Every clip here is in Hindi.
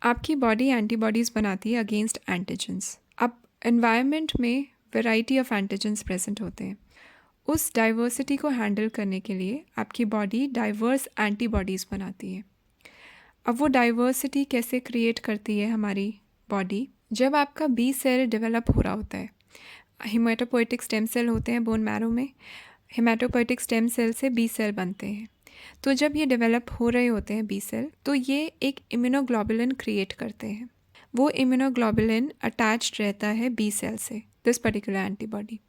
आपकी बॉडी एंटीबॉडीज़ बनाती है अगेंस्ट एंटीजन्स। अब एनवायरनमेंट में वैरायटी ऑफ एंटीजन्स प्रेजेंट होते हैं। उस डाइवर्सिटी को हैंडल करने के लिए आपकी बॉडी डाइवर्स एंटीबॉडीज़ बनाती है। अब वो डाइवर्सिटी कैसे क्रिएट करती है हमारी बॉडी? जब आपका बी सेल डेवलप हो रहा होता है, हेमाटोपोइटिक स्टेम सेल होते हैं बोन मैरो में, हेमाटोपोइटिक स्टेम सेल से बी सेल बनते हैं। तो जब ये डेवलप हो रहे होते हैं बी सेल, तो ये एक इम्यूनोग्लोबुलिन क्रिएट करते हैं। वो इम्यूनोग्लोबुलिन अटैच्ड रहता है बी सेल से, दिस पर्टिकुलर एंटीबॉडी।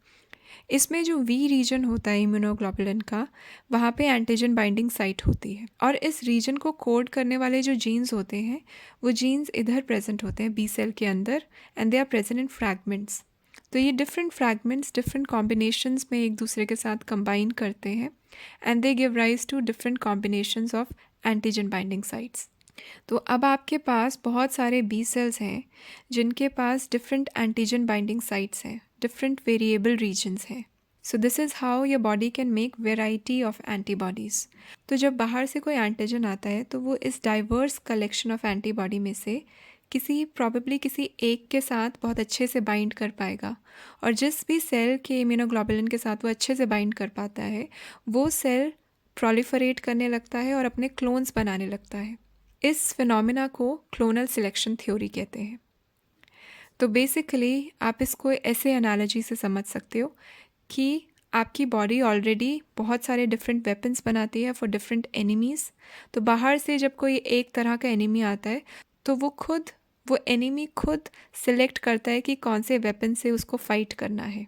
इसमें जो वी रीजन होता है इम्यूनोग्लोबुलिन का, वहाँ पे एंटीजन बाइंडिंग साइट होती है, और इस रीजन को कोड करने वाले जो जीन्स होते हैं वो जीन्स इधर प्रेजेंट होते हैं बी सेल के अंदर, and they are present in fragments. तो ये डिफरेंट फ्रैगमेंट्स डिफरेंट कॉम्बिनेशंस में एक दूसरे के साथ कंबाइन करते हैं, and they give rise to different combinations of antigen binding sites. तो अब आपके पास बहुत सारे बी सेल्स हैं जिनके पास डिफरेंट एंटीजन बाइंडिंग साइट्स हैं, डिफरेंट वेरिएबल रीजन्स हैं। So this is how your body can make variety of antibodies. तो जब बाहर से कोई एंटीजन आता है तो वो इस डाइवर्स कलेक्शन ऑफ एंटीबॉडी में से प्रॉबेबली किसी एक के साथ बहुत अच्छे से बाइंड कर पाएगा, और जिस भी सेल के इम्यूनोग्लोबुलिन के साथ वो अच्छे से बाइंड कर पाता है, वो सेल प्रोलिफरेट करने लगता है और अपने क्लोन्स बनाने लगता है। इस फिनोमिना को क्लोनल सिलेक्शन थ्योरी कहते हैं। तो बेसिकली आप इसको ऐसे एनालॉजी से समझ सकते हो कि आपकी बॉडी ऑलरेडी बहुत सारे डिफरेंट वेपन्स बनाती है फॉर डिफरेंट एनिमीज़। तो बाहर से जब कोई एक तरह का एनिमी आता है तो वो एनिमी खुद सिलेक्ट करता है कि कौन से वेपन से उसको फाइट करना है।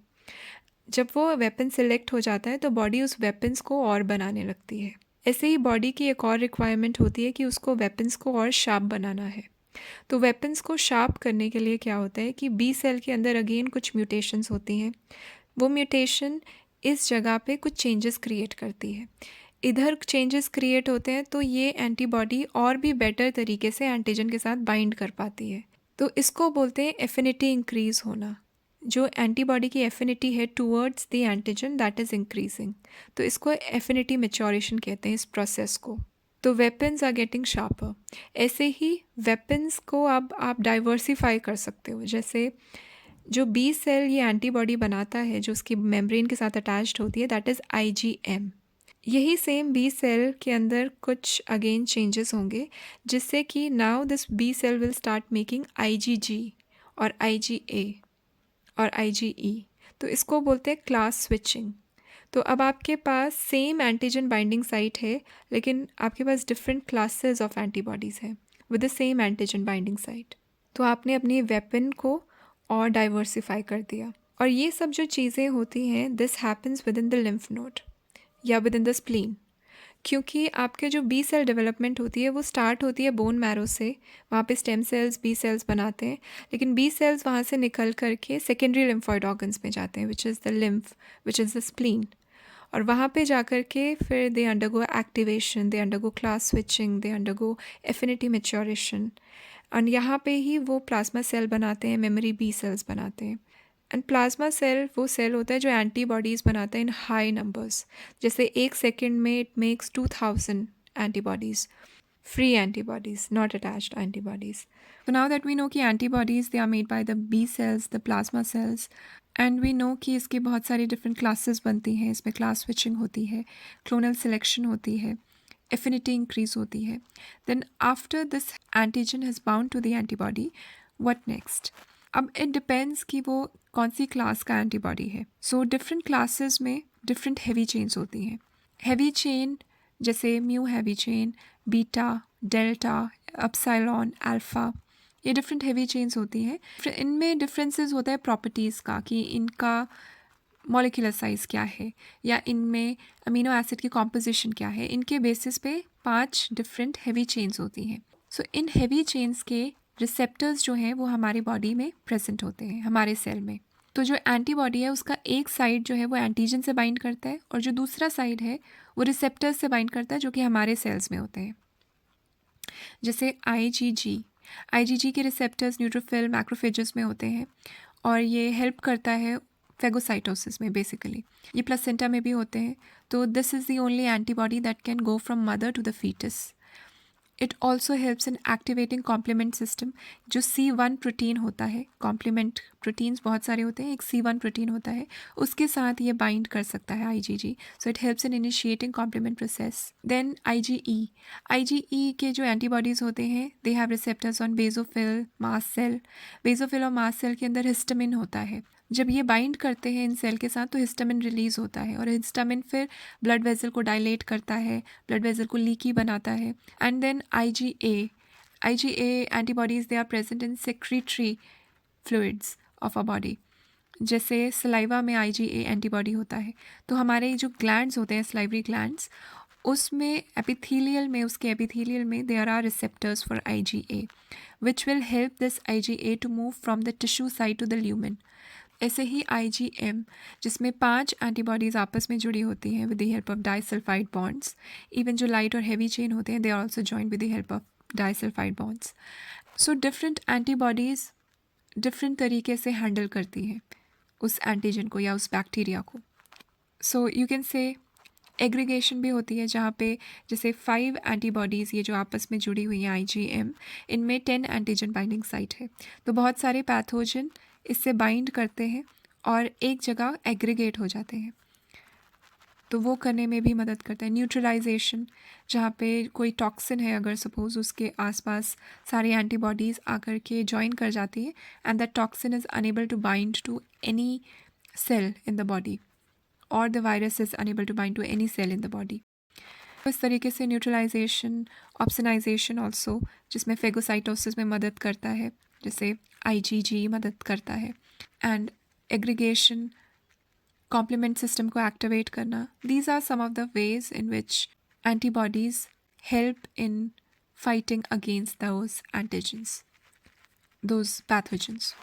जब वो वेपन सिलेक्ट हो जाता है तो बॉडी उस वेपन्स को और बनाने लगती है। ऐसे ही बॉडी की एक और रिक्वायरमेंट होती है कि उसको वेपन्स को और शार्प बनाना है। तो वेपन्स को शार्प करने के लिए क्या होता है कि बी सेल के अंदर अगेन कुछ म्यूटेशंस होती हैं। वो म्यूटेशन इस जगह पे कुछ चेंजेस क्रिएट करती है, इधर चेंजेस क्रिएट होते हैं, तो ये एंटीबॉडी और भी बेटर तरीके से एंटीजन के साथ बाइंड कर पाती है। तो इसको बोलते हैं एफिनिटी इंक्रीज होना। जो एंटीबॉडी की एफिनिटी है towards the antigen, that is increasing. तो इसको एफिनिटी मैच्योरेशन कहते हैं इस प्रोसेस को। तो वेपन्स आर गेटिंग शार्पर। ऐसे ही वेपन्स को अब आप डाइवर्सिफाई कर सकते हो। जैसे जो बी सेल ये एंटीबॉडी बनाता है जो उसकी मेम्ब्रेन के साथ अटैच्ड होती है, दैट इज़ IgM। यही सेम बी सेल के अंदर कुछ अगेन चेंजेस होंगे जिससे कि now this B cell will start making IgG और IgA और IgE। तो इसको बोलते हैं क्लास स्विचिंग। तो अब आपके पास सेम एंटीजन बाइंडिंग साइट है, लेकिन आपके पास डिफरेंट क्लासेस ऑफ एंटीबॉडीज़ हैं with the same antigen binding site. तो आपने अपनी वेपन को और डाइवर्सिफाई कर दिया। और ये सब जो चीज़ें होती हैं, this happens with in the lymph node या विद इन द स्प्लीन। क्योंकि आपके जो बी सेल डेवलपमेंट होती है वो स्टार्ट होती है बोन मैरो से, वहाँ पे स्टेम सेल्स बी सेल्स बनाते हैं, लेकिन बी सेल्स वहाँ से निकल करके सेकेंडरी लिम्फॉइड ऑर्गन्स में जाते हैं, which is the lymph, which is the spleen. और वहाँ पे जाकर के फिर they undergo activation, they undergo class switching, they undergo affinity maturation, और यहाँ पे ही वो प्लाज्मा सेल बनाते हैं, मेमोरी बी सेल्स बनाते हैं। एंड प्लाज्मा सेल वो सेल होता है जो एंटीबॉडीज़ बनाता है इन हाई नंबर्स। जैसे एक सेकेंड में it makes 2000 antibodies, free antibodies, not attached antibodies. So now that we know कि antibodies they are made by the B cells, the plasma cells, and we know कि इसके बहुत सारी different classes बनती हैं, इसमें class switching होती है, clonal selection होती है, affinity increase होती है. Then after this antigen has bound to the antibody, what next? अब it depends कि वो कौन सी class का antibody है. So different classes में different heavy chains होती हैं. Heavy chain जैसे mu heavy chain, beta, delta, अपसाइलॉन, alpha, ये डिफरेंट हैवी चेन्स होती हैं। फिर इनमें डिफरेंसेस होता है प्रॉपर्टीज़ का कि इनका मॉलिक्यूलर साइज़ क्या है या इनमें अमीनो एसिड की कॉम्पोजिशन क्या है। इनके बेसिस पे 5 डिफरेंट हैवी चेन्स होती हैं। सो इन हैवी चेन्स के रिसेप्टर्स जो हैं वो हमारी बॉडी में प्रेजेंट होते हैं, हमारे सेल में। तो जो एंटीबॉडी है उसका एक साइड जो है वो एंटीजन से बाइंड करता है और जो दूसरा साइड है वो रिसेप्टर्स से बाइंड करता है जो कि हमारे सेल्स में होते हैं। जैसे IgG के रिसेप्टर्स न्यूट्रोफिल मैक्रोफेजेस में होते हैं और ये हेल्प करता है फेगोसाइटोसिस में। बेसिकली ये प्लेसेंटा में भी होते हैं। तो this is the only antibody that can go from mother to the foetus. It also helps in activating complement system. जो C1 प्रोटीन होता है, कॉम्प्लीमेंट प्रोटीन्स बहुत सारे होते हैं, एक C1 प्रोटीन होता है, उसके साथ ये बाइंड कर सकता है IgG। So it helps in initiating complement process. Then IgE के जो एंटीबॉडीज़ होते हैं, they have receptors on basophil, mast cell. Basophil और मास्ट सेल के अंदर हिस्टामिन होता है। जब ये बाइंड करते हैं इन सेल के साथ तो हिस्टामिन रिलीज़ होता है, और हिस्टामिन फिर ब्लड वेसल को डायलेट करता है, ब्लड वेसल को लीकी बनाता है। And then IgA antibodies, they are present in secretory fluids of a body. जैसे सलाइवा में IgA एंटीबॉडी होता है, तो हमारे जो ग्लैंड्स होते हैं, सलाइवरी ग्लैंड्स, उसमें उसके एपिथेलियल में there are receptors for IgA which will help this IgA to move from the tissue side to the lumen. ऐसे ही IgM, जिसमें 5 एंटीबॉडीज़ आपस में जुड़ी होती हैं with the help of disulphide bonds. Even जो लाइट और हैवी चेन होते हैं, they are also joined with the help of disulphide bonds. So different antibodies different तरीके से हैंडल करती हैं उस एंटीजन को या उस बैक्टीरिया को। So you can say aggregation भी होती है, जहाँ पे जैसे 5 एंटीबॉडीज़ ये जो आपस में जुड़ी हुई हैं IgM, इनमें 10 एंटीजन बाइंडिंग साइट है। तो बहुत सारे पैथोजन इससे बाइंड करते हैं और एक जगह एग्रीगेट हो जाते हैं, तो वो करने में भी मदद करता है। न्यूट्रलाइजेशन, जहाँ पे कोई टॉक्सिन है, अगर सपोज उसके आसपास सारी एंटीबॉडीज़ आकर के ज्वाइन कर जाती है and that toxin is unable to bind to any cell in the body, और the virus is unable to bind to any cell in the body. इस तरीके से न्यूट्रलाइजेशन, ऑप्सनाइजेशन ऑल्सो, जिसमें फेगोसाइटोसिस में मदद करता है, जैसे IgG मदद करता है, एंड एग्रीगेशन, कॉम्प्लीमेंट सिस्टम को एक्टिवेट करना। These are some of the ways in which antibodies help in fighting against those antigens, those pathogens.